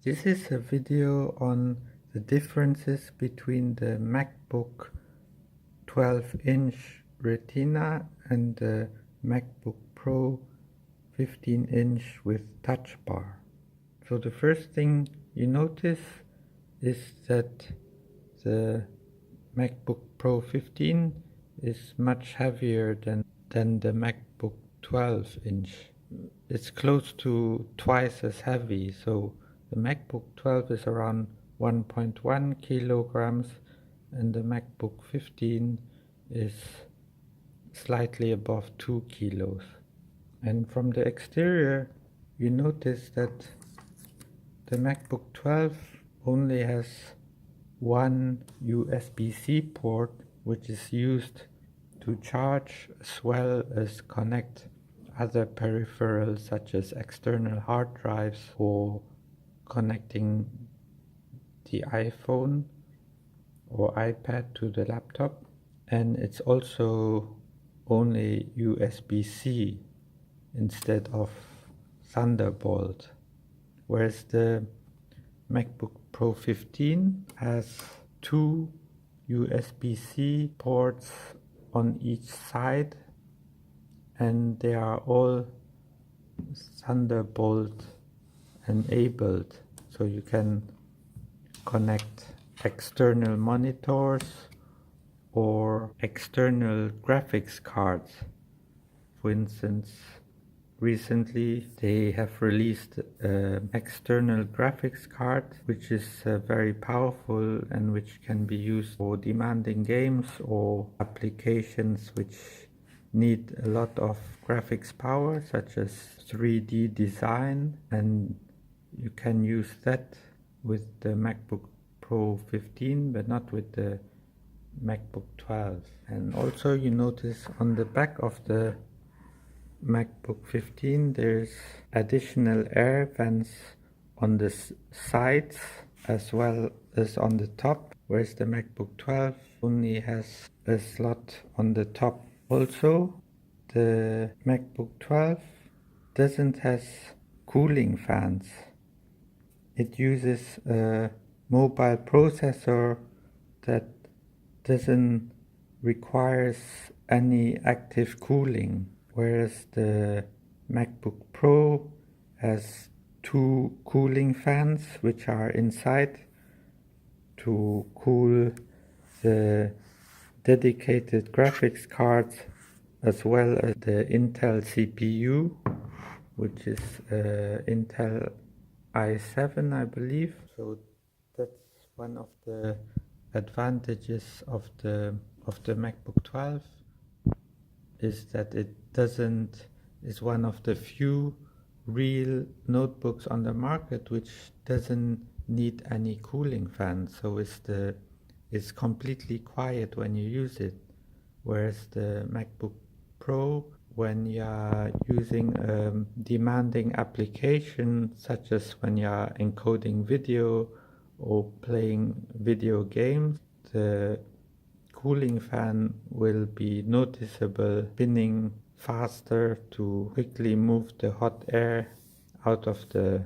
This is a video on the differences between the MacBook 12-inch Retina and the MacBook Pro 15-inch with touch bar. So the first thing you notice is that the MacBook Pro 15 is much heavier than the MacBook 12-inch. It's close to twice as heavy, so the MacBook 12 is around 1.1 kilograms and the MacBook 15 is slightly above 2 kilos. And from the exterior, you notice that the MacBook 12 only has one USB-C port, which is used to charge as well as connect other peripherals such as external hard drives or connecting the iPhone or iPad to the laptop. And it's also only USB-C instead of Thunderbolt, whereas the MacBook Pro 15 has two USB-C ports on each side, and they are all Thunderbolt enabled, so you can connect external monitors or external graphics cards. For instance, recently they have released an external graphics card which is very powerful and which can be used for demanding games or applications which need a lot of graphics power, such as 3D design, and you can use that with the MacBook Pro 15 but not with the MacBook 12. And also you notice on the back of the MacBook 15 there's additional air vents on the sides as well as on the top, whereas the MacBook 12 only has a slot on the top. Also, the MacBook 12 doesn't have cooling fans. It uses a mobile processor that doesn't requires any active cooling, whereas the MacBook Pro has two cooling fans which are inside to cool the dedicated graphics cards as well as the Intel CPU, which is Intel i7, I believe. So that's one of the advantages of the MacBook 12, is that it is one of the few real notebooks on the market which doesn't need any cooling fan. So it's completely quiet when you use it, whereas the MacBook Pro, when you're using a demanding application such as when you're encoding video or playing video games, the cooling fan will be noticeable, spinning faster to quickly move the hot air out of the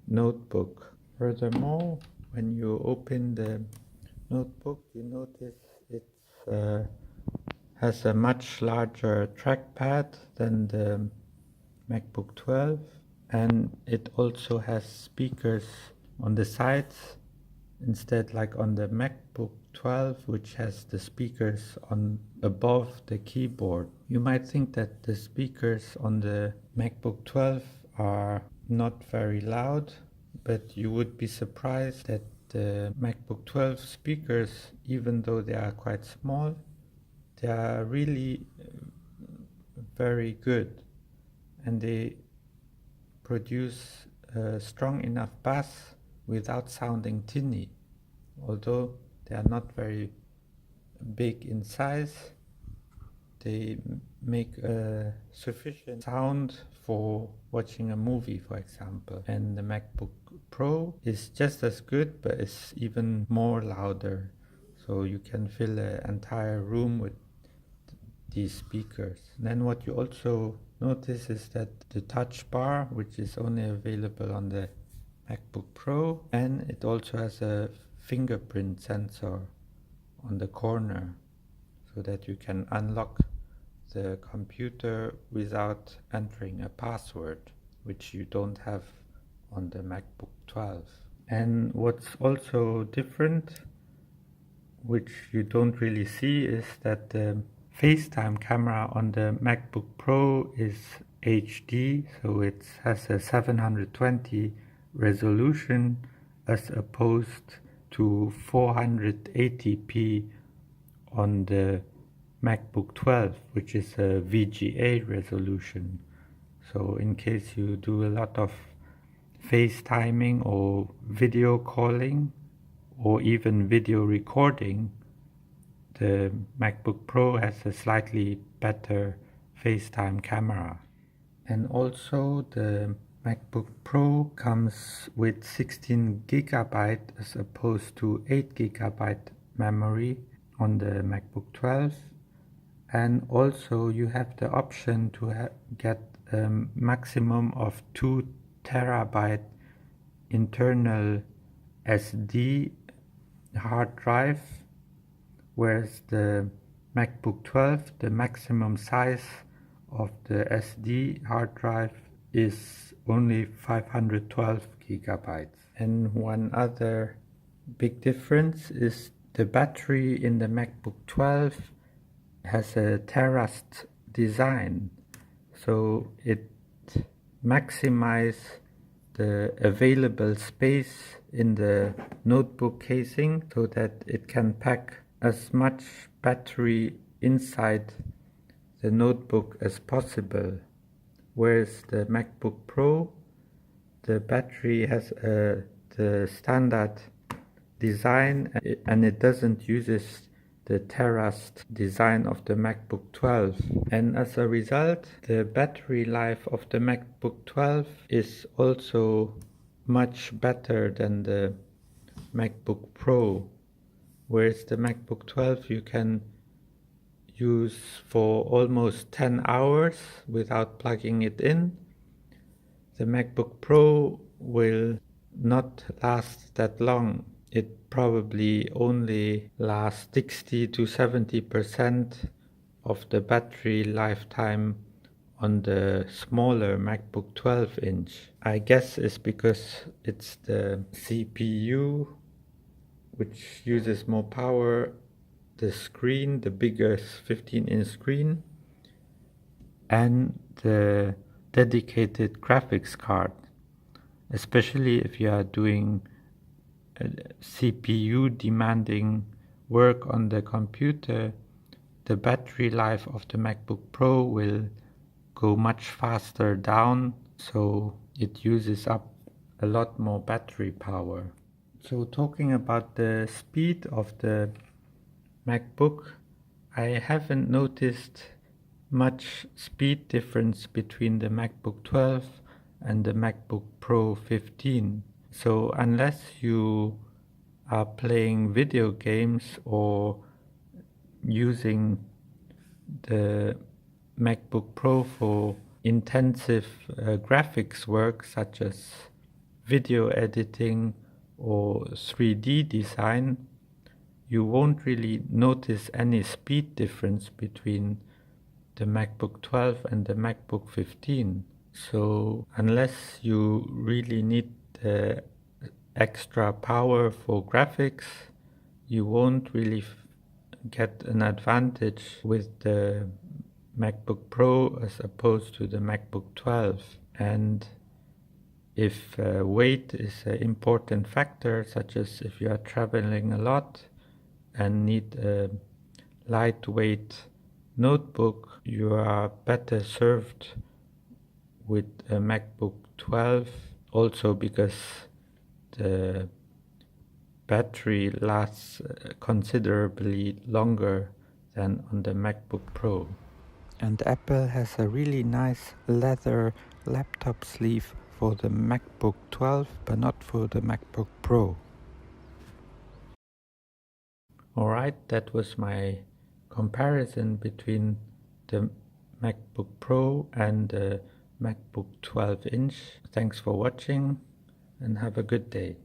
notebook. Furthermore, when you open the notebook, you notice it has a much larger trackpad than the MacBook 12, and it also has speakers on the sides instead like on the MacBook 12, which has the speakers on above the keyboard. You might think that the speakers on the MacBook 12 are not very loud, but you would be surprised that the MacBook 12 speakers, even though they are quite small, they are really very good, and they produce a strong enough bass without sounding tinny. Although they are not very big in size, they make a sufficient sound for watching a movie, for example. And the MacBook Pro is just as good, but it's even more louder. So you can fill an entire room with these speakers. And then what you also notice is that the touch bar, which is only available on the MacBook Pro, and it also has a fingerprint sensor on the corner so that you can unlock the computer without entering a password, which you don't have on the MacBook 12. And what's also different, which you don't really see, is that the FaceTime camera on the MacBook Pro is HD, so it has a 720 resolution as opposed to 480p on the MacBook 12, which is a VGA resolution. So in case you do a lot of FaceTiming or video calling or even video recording, the MacBook Pro has a slightly better FaceTime camera. And also the MacBook Pro comes with 16 gigabyte as opposed to 8 gigabyte memory on the MacBook 12. And also you have the option to get a maximum of 2 terabyte internal SD hard drive, whereas the MacBook 12, the maximum size of the SD hard drive is only 512 gigabytes. And one other big difference is the battery in the MacBook 12 has a terraced design, so it maximizes the available space in the notebook casing so that it can pack as much battery inside the notebook as possible. Whereas the MacBook Pro, the battery has the standard design and it doesn't use the terraced design of the MacBook 12. And as a result, the battery life of the MacBook 12 is also much better than the MacBook Pro. Whereas the MacBook 12 you can use for almost 10 hours without plugging it in. The MacBook Pro will not last that long. It probably only lasts 60 to 70% of the battery lifetime on the smaller MacBook 12-inch. I guess it's because it's the CPU which uses more power, the screen, the bigger 15-inch screen, and the dedicated graphics card. Especially if you are doing CPU demanding work on the computer, the battery life of the MacBook Pro will go much faster down, so it uses up a lot more battery power. So talking about the speed of the MacBook, I haven't noticed much speed difference between the MacBook 12 and the MacBook Pro 15. So unless you are playing video games or using the MacBook Pro for intensive graphics work such as video editing or 3D design, you won't really notice any speed difference between the MacBook 12 and the MacBook 15. So unless you really need the extra power for graphics, you won't really get an advantage with the MacBook Pro as opposed to the MacBook 12. And if weight is an important factor, such as if you are traveling a lot and need a lightweight notebook, you are better served with a MacBook 12, also because the battery lasts considerably longer than on the MacBook Pro. And Apple has a really nice leather laptop sleeve for the MacBook 12, but not for the MacBook Pro. Alright, that was my comparison between the MacBook Pro and the MacBook 12-inch. Thanks for watching, and have a good day.